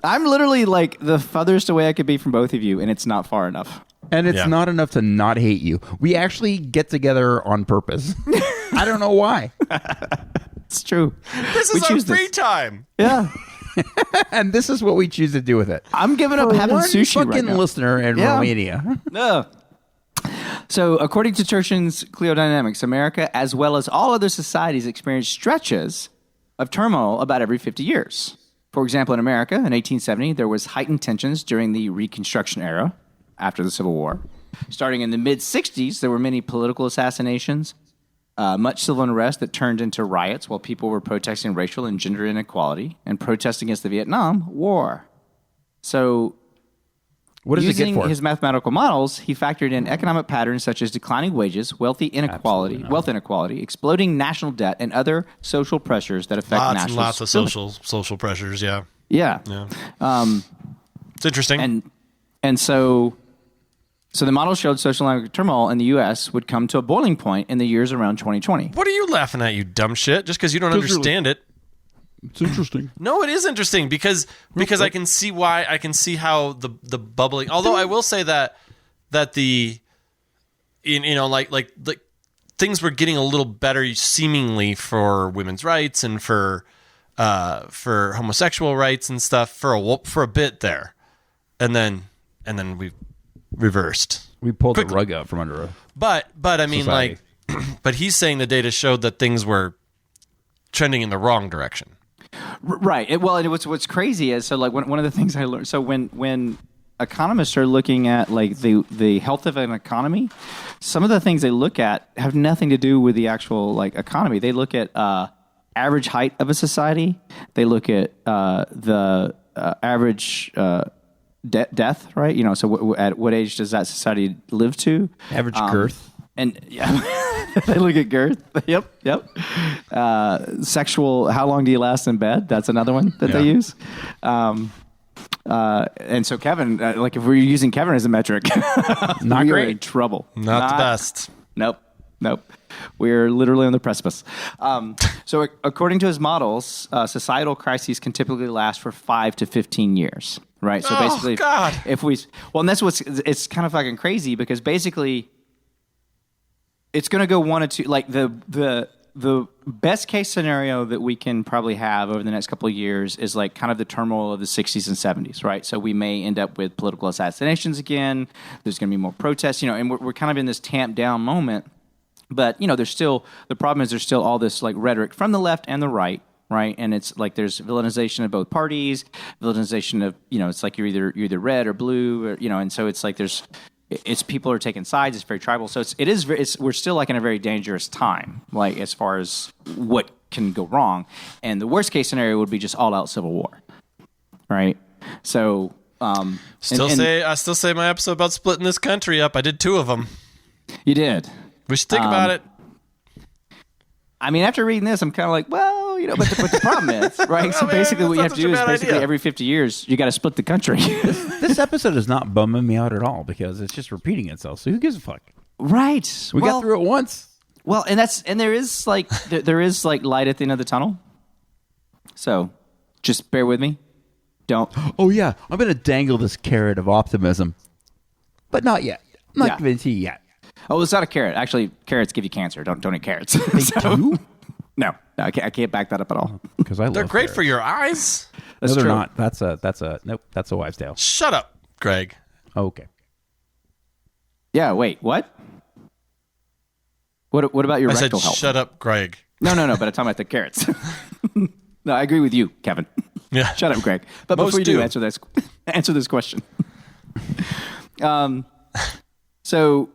I'm literally like the furthest away I could be from both of you, and it's not far enough. And it's Yeah. not enough to not hate you. We actually get together on purpose. I don't know why. It's true. This We is our choose free this. time. Yeah. And this is what we choose to do with it. I'm giving up having One sushi fucking right now. listener in Yeah. Romania. No. So, according to Turchin's Cleodynamics, America, as well as all other societies, experience stretches of turmoil about every 50 years. For example, in America, in 1870, there was heightened tensions during the Reconstruction era, after the Civil War. Starting in the mid-'60s, there were many political assassinations, much civil unrest that turned into riots while people were protesting racial and gender inequality and protesting against the Vietnam War. So, What does it using get for? his mathematical models, he factored in economic patterns such as declining wages, wealth inequality, exploding national debt, and other social pressures that affect Lots and national lots of social pressures. Yeah. Yeah. It's interesting. And so the model showed social economic turmoil in the U.S. would come to a boiling point in the years around 2020. What are you laughing at, you dumb shit? Just because you don't understand it. It's interesting. No, it is interesting because I can see why. I can see how the bubbling. Although I will say that the like things were getting a little better seemingly for women's rights and for homosexual rights and stuff for a bit there, and then we reversed. We pulled Quickly. the rug out from under us. But I mean, Society. but he's saying the data showed that things were trending in the wrong direction. Right. And what's crazy is, so like one of the things I learned. So when economists are looking at like the health of an economy, some of the things they look at have nothing to do with the actual like economy. They look at average height of a society. They look at the average death, right? You know, so at what age does that society live to? Average girth. And yeah, they look at girth. Yep. Sexual, how long do you last in bed? That's another one that they use. And so Kevin, like if we're using Kevin as a metric, Not we are great. in trouble. Not the best. Nope. We're literally on the precipice. So according to his models, societal crises can typically last for 5 to 15 years, right? So basically, God. and that's it's kind of fucking crazy because basically it's going to go one or two, like the best case scenario that we can probably have over the next couple of years is like kind of the turmoil of the 60s and 70s, right? So we may end up with political assassinations again. There's going to be more protests, you know, and we're kind of in this tamped down moment. But, you know, the problem is there's still all this like rhetoric from the left and the right, and it's like there's villainization of both parties, villainization of, you know, it's like you're either red or blue, or, you know, and so it's like it's people are taking sides. It's very tribal. So we're still like in a very dangerous time, like as far as what can go wrong. And the worst case scenario would be just all out civil war, right? So I still say my episode about splitting this country up. I did 2 of them. You did. We should think about it. I mean, after reading this, I'm kind of like, well, you know, but the problem is, right? So basically, what you have to do is basically every 50 years, you got to split the country. This episode is not bumming me out at all because it's just repeating itself. So who gives a fuck? Right. We got through it once. Well, and there is like there is like light at the end of the tunnel. So just bear with me. Don't. Oh yeah, I'm gonna dangle this carrot of optimism, but not yet. I'm not convinced to you yet. Oh, it's not a carrot. Actually, carrots give you cancer. Don't eat carrots. They do? No, I can't back that up at all. Because They're great for your eyes. That's no, they're true. not. That's a wives' tale. Shut up, Greg. Okay. Yeah. Wait. What? What about your I said, rectal health? shut up, Greg. No. But I'm talking about the carrots. No, I agree with you, Kevin. Yeah. Shut up, Greg. But Most before you do, do. answer this question. So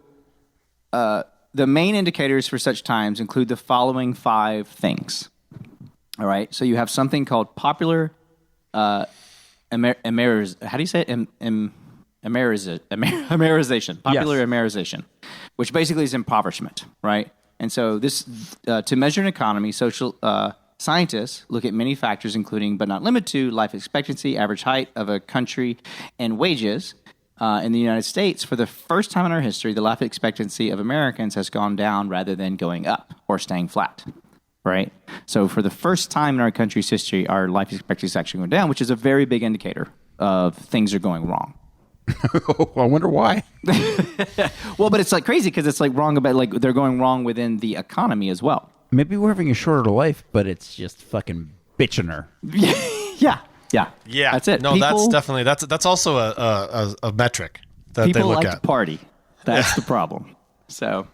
the main indicators for such times include the following 5 things. All right. So you have something called popular how do you say it? Amerization. Popular Amerization, which basically is impoverishment, right? And so this to measure an economy, social scientists look at many factors, including but not limited to life expectancy, average height of a country, and wages. In the United States, for the first time in our history, the life expectancy of Americans has gone down rather than going up or staying flat, right? So for the first time in our country's history, our life expectancy is actually going down, which is a very big indicator of things are going wrong. I wonder why. Well, but it's like crazy because it's like wrong about like they're going wrong within the economy as well. Maybe we're having a shorter life, but it's just fucking bitching her. Yeah. That's it. No, that's definitely that's also a metric that they people look like at. to party. That's the problem. So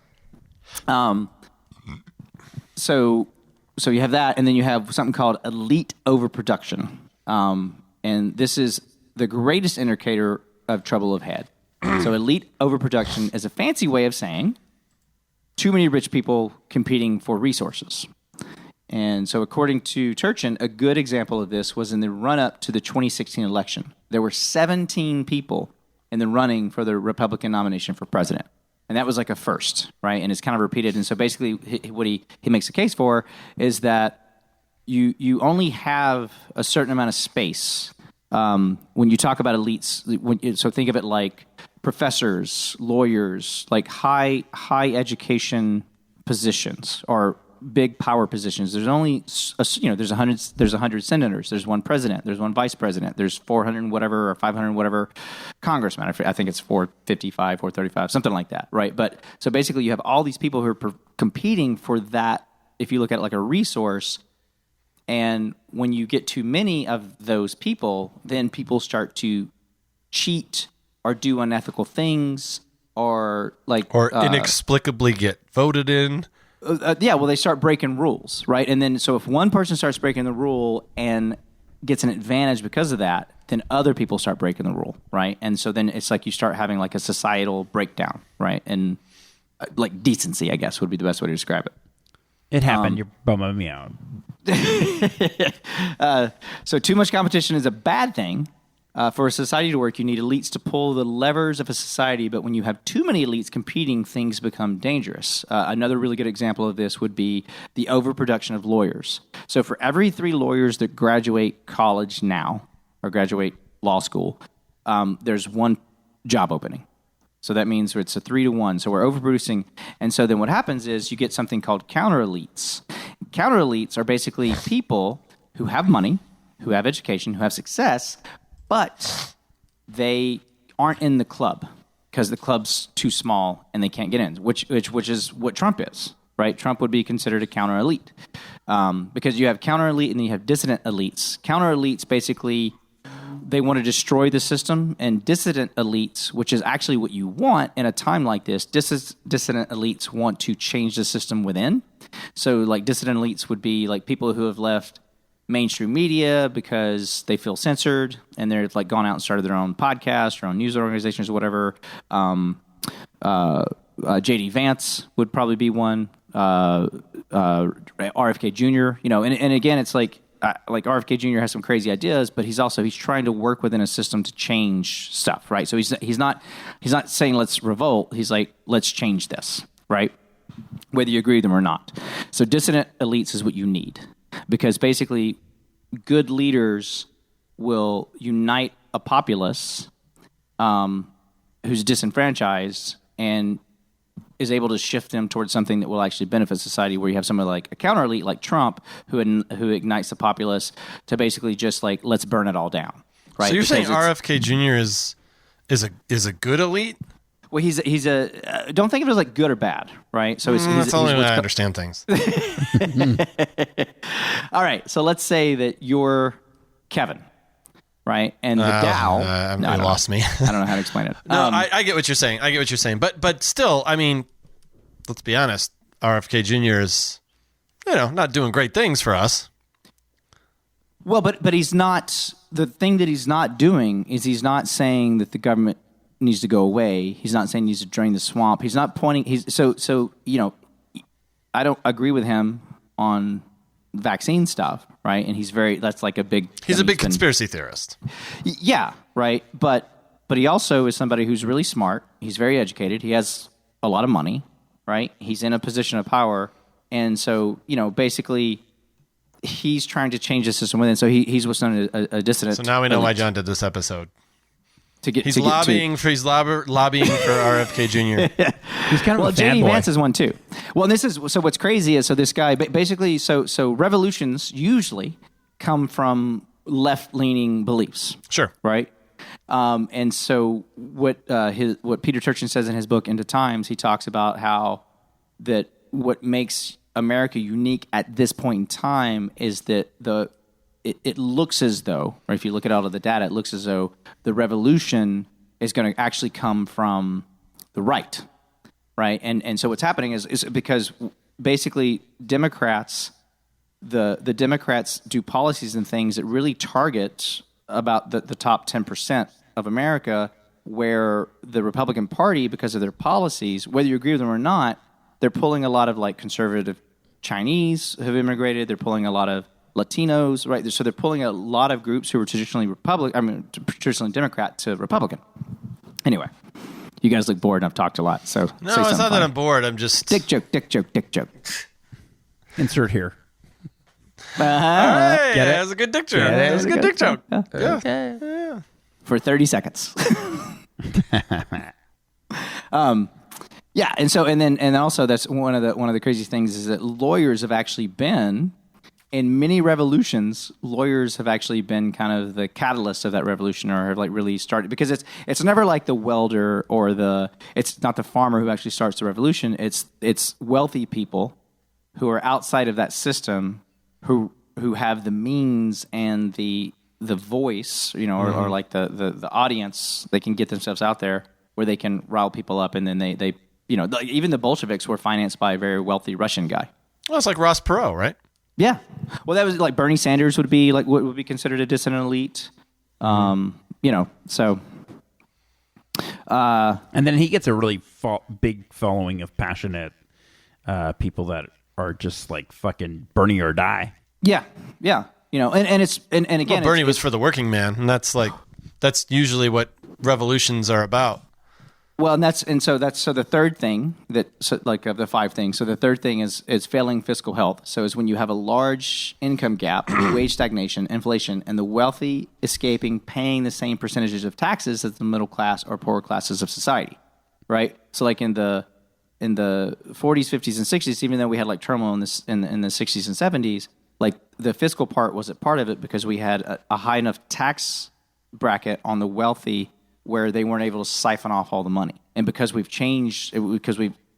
you have that, and then you have something called elite overproduction, and this is the greatest indicator of trouble of head. So elite overproduction is a fancy way of saying too many rich people competing for resources. And so according to Turchin, a good example of this was in the run-up to the 2016 election. There were 17 people in the running for the Republican nomination for president. And that was like a first, right? And it's kind of repeated. And so basically what he makes a case for is that you only have a certain amount of space when you talk about elites. So think of it like professors, lawyers, like high education positions or big power positions. There's only there's 100 senators, there's one president, there's one vice president, there's 400 whatever or 500 whatever congressmen. I think it's 455, 435, something like that, right? But so basically you have all these people who are competing for that. If you look at it like a resource, and when you get too many of those people, then people start to cheat or do unethical things or inexplicably get voted in. Well, they start breaking rules, right? And then, so if one person starts breaking the rule and gets an advantage because of that, then other people start breaking the rule, right? And so then it's like you start having like a societal breakdown, right? And like decency, I guess, would be the best way to describe it. It happened. You're bumming me out. So too much competition is a bad thing. For a society to work, you need elites to pull the levers of a society, but when you have too many elites competing, things become dangerous. Another really good example of this would be the overproduction of lawyers. So for every 3 lawyers that graduate college now, or graduate law school, there's 1 job opening. So that means it's a 3-to-1. So we're overproducing. And so then what happens is you get something called counter-elites. Counter-elites are basically people who have money, who have education, who have success, but they aren't in the club because the club's too small and they can't get in, which is what Trump is, right? Trump would be considered a counter-elite because you have counter-elite and then you have dissident elites. Counter-elites basically, they want to destroy the system, and dissident elites, which is actually what you want in a time like this, dissident elites want to change the system within. So like dissident elites would be like people who have left mainstream media because they feel censored, and they're like gone out and started their own podcast, their own news organizations or whatever. J.D. Vance would probably be one. RFK Jr. And again, it's like RFK Jr. has some crazy ideas, but he's trying to work within a system to change stuff, right? So he's not saying let's revolt. He's like, let's change this, right? Whether you agree with them or not. So dissident elites is what you need. Because basically, good leaders will unite a populace who's disenfranchised and is able to shift them towards something that will actually benefit society, where you have someone like a counter-elite like Trump who ignites the populace to basically just like, let's burn it all down. Right? So you're saying RFK Jr. is a good elite? Well, he's a don't think of it as like good or bad, right? So that's the only way I understand things. All right, so let's say that you're Kevin, right? And the Dow. You lost me. I don't know how to explain it. No, I get what you're saying. But still, I mean, let's be honest. RFK Jr. is, not doing great things for us. Well, but he's not. The thing that he's not doing is he's not saying that the government needs to go away. He's not saying he needs to drain the swamp. He's not pointing. I don't agree with him on vaccine stuff, right? And he's a big conspiracy theorist. Yeah, right. But he also is somebody who's really smart. He's very educated. He has a lot of money, right? He's in a position of power. And so, basically he's trying to change the system within. So he's what's known as a dissident. So now we know why John did this episode. He's lobbying for RFK Jr. He's kind of a J.D. fanboy. Vance is one too. Well, and so what's crazy is this guy basically so revolutions usually come from left-leaning beliefs. Sure. Right? And so what Peter Turchin says in his book Into Times, he talks about how that what makes America unique at this point in time is that it looks as though, or if you look at all of the data, it looks as though the revolution is going to actually come from the right, right? And so what's happening is because basically Democrats, the Democrats do policies and things that really target about the top 10% of America, where the Republican Party, because of their policies, whether you agree with them or not, they're pulling a lot of like conservative Chinese who have immigrated. They're pulling a lot of Latinos, right? So they're pulling a lot of groups who were traditionally traditionally Democrat to Republican. Anyway, you guys look bored and I've talked a lot. So no, it's not that I'm bored. I'm just dick joke. Insert here. All right, Get it? That was a good dick joke. Yeah, That was a good dick joke. Yeah. For 30 seconds. Yeah, and then also that's one of the crazy things is that lawyers have actually been in many revolutions. Lawyers have actually been kind of the catalyst of that revolution, or have like really started, because it's never like the welder or it's not the farmer who actually starts the revolution. It's wealthy people who are outside of that system who have the means and the voice, or like the audience. They can get themselves out there where they can rile people up, and then they even the Bolsheviks were financed by a very wealthy Russian guy. Well, it's like Ross Perot, right? Yeah. Well, that was like Bernie Sanders would be like what would be considered a dissident elite. So. And then he gets a really big following of passionate people that are just like fucking Bernie or die. Yeah. And it's and again, Bernie was for the working man, and that's usually what revolutions are about. Well, so the third thing of the 5 things. So the third thing is failing fiscal health. So is when you have a large income gap, wage stagnation, inflation, and the wealthy escaping paying the same percentages of taxes as the middle class or poorer classes of society, right? So like in the 40s, 50s, and 60s, even though we had like turmoil in the 60s and 70s, like the fiscal part wasn't part of it because we had a high enough tax bracket on the wealthy where they weren't able to siphon off all the money. And because we've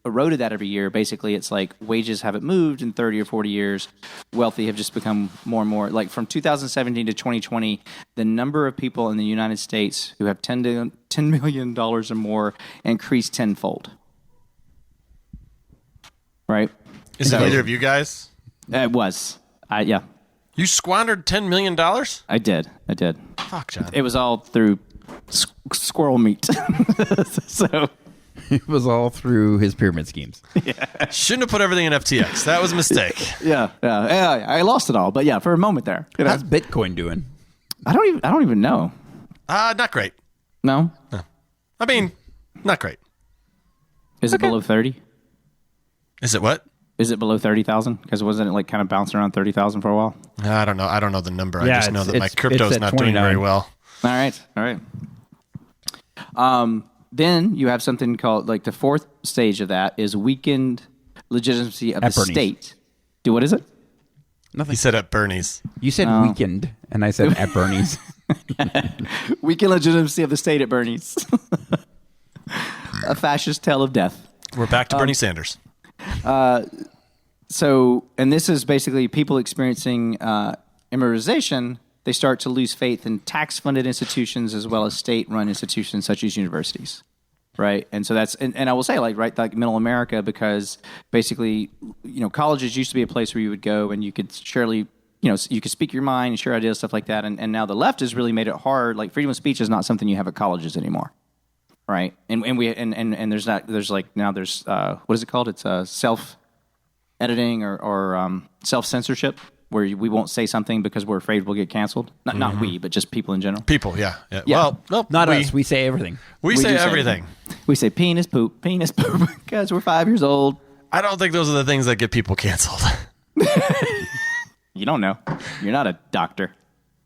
eroded that every year, basically it's like wages haven't moved in 30 or 40 years. Wealthy have just become more and more. Like from 2017 to 2020, the number of people in the United States who have $10 million or more increased tenfold. Right? Is it either of you guys? It was. Yeah. You squandered $10 million? I did. Fuck, John. It was all through squirrel meat. So it was all through his pyramid schemes. Yeah. Shouldn't have put everything in FTX. That was a mistake. Yeah. I lost it all, but yeah, for a moment there. How's Bitcoin doing? I don't even know. Not great. No. I mean, not great. Is it below 30? Is it what? Is it below 30,000? Because wasn't it like kind of bouncing around 30,000 for a while? I don't know. I don't know the number. Yeah, I just know that my crypto's not doing 29. very well. All right. Then you have something called like the fourth stage of that is weakened legitimacy of the Bernie's. state. What is it? He said at Bernie's. You said weekend, and I said at Bernie's. Weakened legitimacy of the state at Bernie's. A fascist tale of death. We're back to Bernie Sanders. So, and this is basically people experiencing immiseration. They start to lose faith in tax-funded institutions as well as state-run institutions such as universities, right? And so that's, and I will say, like middle America, because basically, colleges used to be a place where you would go and you could surely, you could speak your mind and share ideas, stuff like that. And now the left has really made it hard. Like freedom of speech is not something you have at colleges anymore, right? And there's what is it called? It's self-editing or self-censorship, where we won't say something because we're afraid we'll get canceled. Not we, but just people in general. People, yeah. Well, no, Not us. We say everything. We do say everything. We say penis poop, because we're 5 years old. I don't think those are the things that get people canceled. You don't know. You're not a doctor.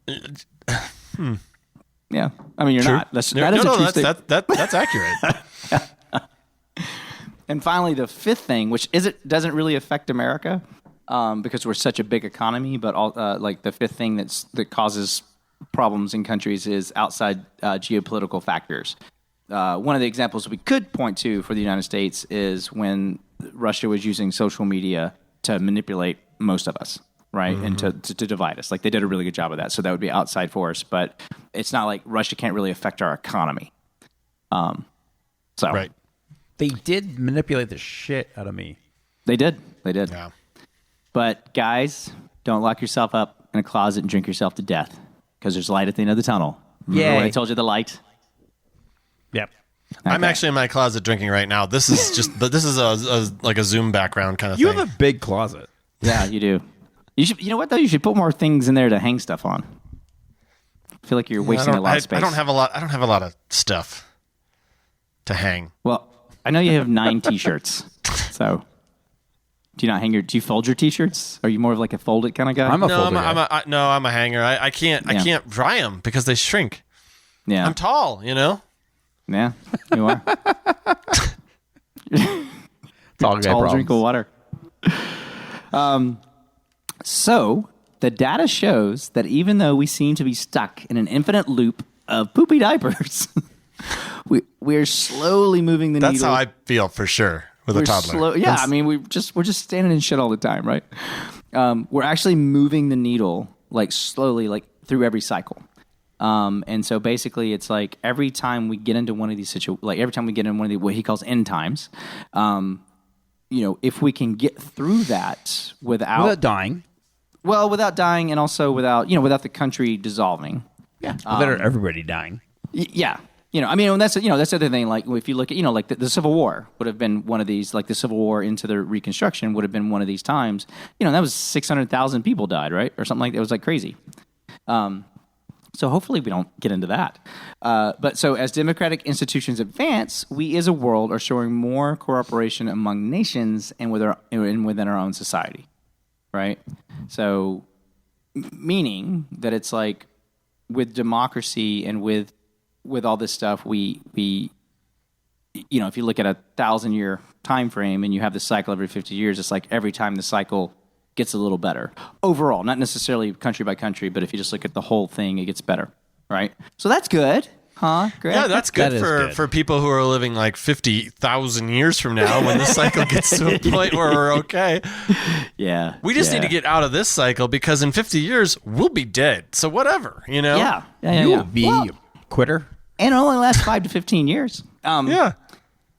Yeah. I mean, you're True. not. That's accurate. And finally, the fifth thing, which doesn't really affect America, because we're such a big economy, but like the fifth thing that causes problems in countries is outside geopolitical factors. One of the examples we could point to for the United States is when Russia was using social media to manipulate most of us, right? And to divide us. Like they did a really good job of that. So that would be outside force, but it's not like Russia can't really affect our economy. Right. They did manipulate the shit out of me. They did. Yeah. But guys, don't lock yourself up in a closet and drink yourself to death, because there's light at the end of the tunnel. Remember when I told you the light? Yep. I'm actually in my closet drinking right now. This is like a Zoom background kind of You thing. have a big closet. Yeah, you do. You should. You know what though? You should put more things in there to hang stuff on. I feel like you're wasting a lot of space. I don't have a lot of stuff to hang. Well, I know you have 9 T-shirts. So, do you fold your T-shirts? Are you more of like a folded kind of guy? I'm a folder guy. I'm a hanger. I can't dry them because they shrink. Yeah, I'm tall, Yeah, you are. Tall guy Tall problems. drink of water. So the data shows that even though we seem to be stuck in an infinite loop of poopy diapers, we're slowly moving the needle. That's how I feel for sure with a toddler. I mean, we're just standing in shit all the time, right? We're actually moving the needle like slowly, like through every cycle. And so basically, it's like every time we get into one of these every time we get in one of the what he calls end times, if we can get through that without dying. Well, without dying, and also without the country dissolving. Yeah, without everybody dying. Yeah. That's the other thing. Like, if you look at, like the Civil War would have been one of these, like the Civil War into the Reconstruction would have been one of these times. That was 600,000 people died, right? Or something like that. It was like crazy. So hopefully we don't get into that. But so as democratic institutions advance, we as a world are showing more cooperation among nations and within our own society, right? So meaning that it's like with democracy and with all this stuff, we if you look at a 1,000-year time frame and you have the cycle every 50 years, it's like every time the cycle gets a little better overall, not necessarily country by country, but if you just look at the whole thing, it gets better, right? So that's good, huh? Greg? Yeah, that's good good. for people who are living like 50,000 years from now when the cycle gets to a point where we're okay. Yeah. We just need to get out of this cycle because in 50 years, we'll be dead. So whatever, Yeah. You'll be a quitter. And it only lasts 5 to 15 years. Yeah.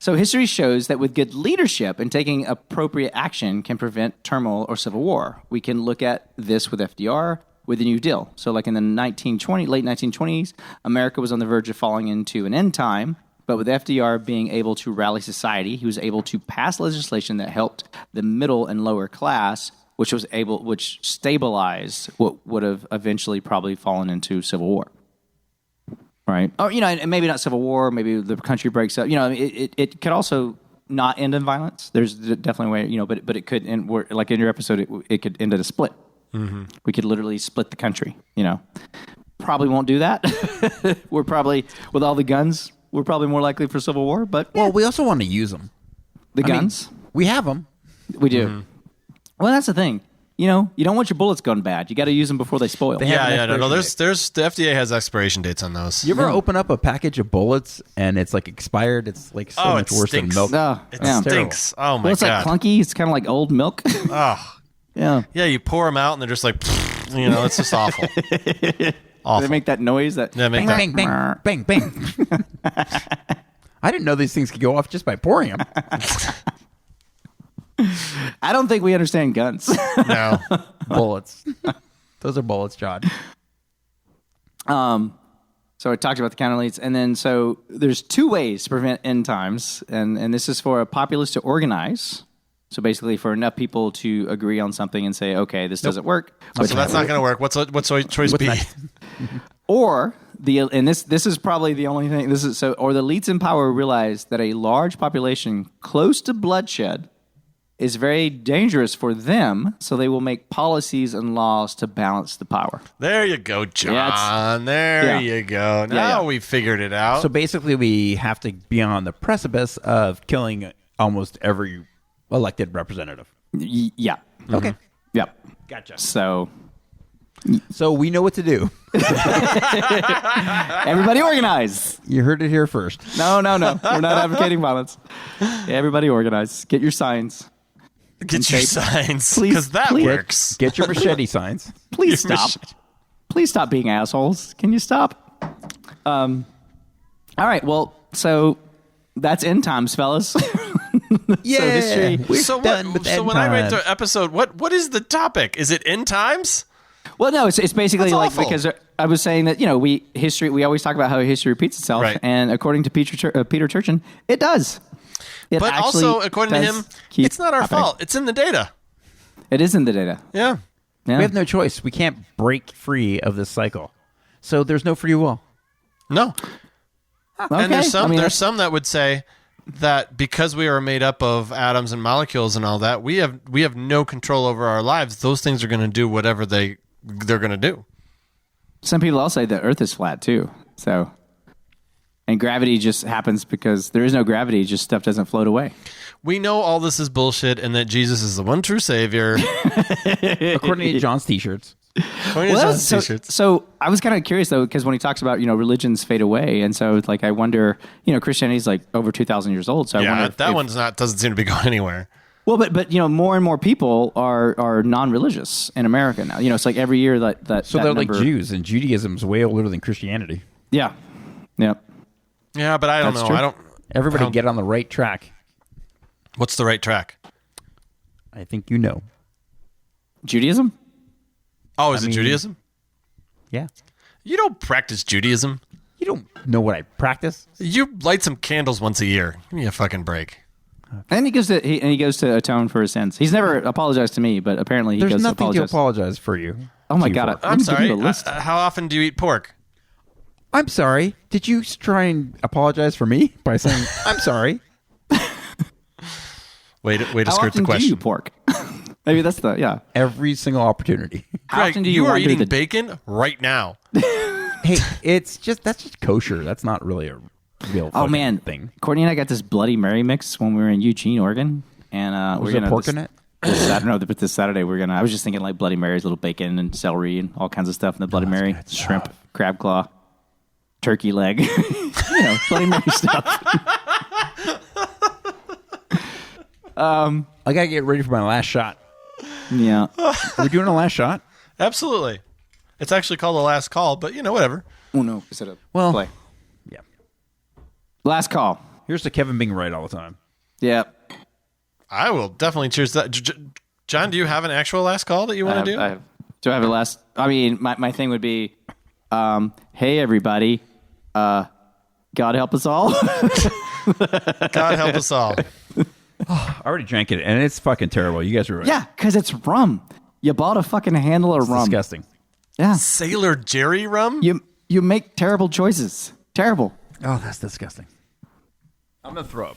So history shows that with good leadership and taking appropriate action can prevent turmoil or civil war. We can look at this with FDR, with the New Deal. So like in the late 1920s, America was on the verge of falling into an end time, but with FDR being able to rally society, he was able to pass legislation that helped the middle and lower class, which stabilized what would have eventually probably fallen into civil war. Right. Or, and maybe not civil war, maybe the country breaks up. It could also not end in violence. There's definitely a way, but it could end, like in your episode, it could end in a split. Mm-hmm. We could literally split the country, Probably won't do that. We're probably, with all the guns, we're probably more likely for civil war, but... Well, we also want to use them. The guns? We have them. We do. Mm-hmm. Well, that's the thing. You don't want your bullets going bad. You got to use them before they spoil. No. There's the FDA has expiration dates on those. You ever open up a package of bullets and it's like expired? It's like so much worse than milk. It stinks. Oh my god. It's like clunky. It's kind of like old milk. Oh. Yeah. Yeah. You pour them out and they're just like, it's just awful. Awful. They make that noise. That make bang, bang, bang, bang, bang. I didn't know these things could go off just by pouring them. I don't think we understand guns. No. Bullets. Those are bullets, John. So I talked about the counter-elites, and then so there's 2 ways to prevent end times, and this is for a populace to organize. So basically, for enough people to agree on something and say, okay, this doesn't work. So that's not going to work. What's choice B? Or this is probably the only thing. Or the elites in power realize that a large population close to bloodshed is very dangerous for them, so they will make policies and laws to balance the power. There you go, John. There you go. Now we figured it out. So basically, we have to be on the precipice of killing almost every elected representative. Yeah. Mm-hmm. Okay. Yep. Gotcha. So we know what to do. Everybody organize. You heard it here first. No. We're not advocating violence. Everybody organize. Get your signs. Get your signs, because that works. Get your machete signs. Please stop. Please stop being assholes. Can you stop? All right. Well, so that's end times, fellas. Yeah. So when I write the episode, what is the topic? Is it end times? Well, no. It's basically That's like awful. because I was saying that we always talk about how history repeats itself, right. And according to Peter Turchin, it does. But also, according to him, it's not our fault. It's in the data. It is in the data. Yeah. We have no choice. We can't break free of this cycle. So there's no free will. No. Okay. And there's some that would say that because we are made up of atoms and molecules and all that, we have no control over our lives. Those things are going to do whatever they're going to do. Some people also say the Earth is flat too. So. And gravity just happens because there is no gravity, just stuff doesn't float away. We know all this is bullshit and that Jesus is the one true savior. According to John's t-shirts. So I was kind of curious, though, because when he talks about, religions fade away, and so it's like I wonder, Christianity's like over 2,000 years old. So I wonder that one's doesn't seem to be going anywhere. Well, but more and more people are non-religious in America now. It's like every year that So that they're number, like Jews, and Judaism's way older than Christianity. Yeah. Yep. Yeah, but I don't That's know. true. I don't. Everybody get on the right track. What's the right track? I think you know. Judaism? Oh, is it mean- Judaism? Yeah. You don't practice Judaism. You don't know what I practice. You light some candles once a year. Give me a fucking break. And he goes to atone for his sins. He's never apologized to me, but apparently he There's goes to nothing apologize. to apologize for you. Oh my to you God. for. I'm Let me give sorry. you a list. How often do you eat pork? I'm sorry. Did you try and apologize for me by saying I'm sorry? Way to How skirt often the do question. you pork? Maybe that's yeah. Every single opportunity. How Greg, often do you are wander eating the- bacon right now. Hey, that's just kosher. That's not really a real Oh fucking man, thing. Courtney and I got this Bloody Mary mix when we were in Eugene, Oregon, and Was we're there gonna pork in it? But this Saturday we're gonna. I was just thinking like Bloody Marys, little bacon and celery and all kinds of stuff in the Bloody Mary, shrimp, crab claw, turkey leg, Bloody Mary stuff. I gotta get ready for my last shot. Yeah. Are we doing a last shot? Absolutely. It's actually called the last call, but whatever. Oh no, is it a Well, play? yeah. Last call. Here's to Kevin being right all the time. Yeah. I will definitely cheers to that. John, do you have an actual last call that you want to do? Do I have a last? I mean, my thing would be, hey everybody, God help us all. God help us all. I already drank it, and it's fucking terrible. You guys are right. Yeah, because it's rum. You bought a fucking handle of It's rum. disgusting. Yeah. Sailor Jerry rum? You make terrible choices. Terrible. Oh, that's disgusting. I'm gonna throw up.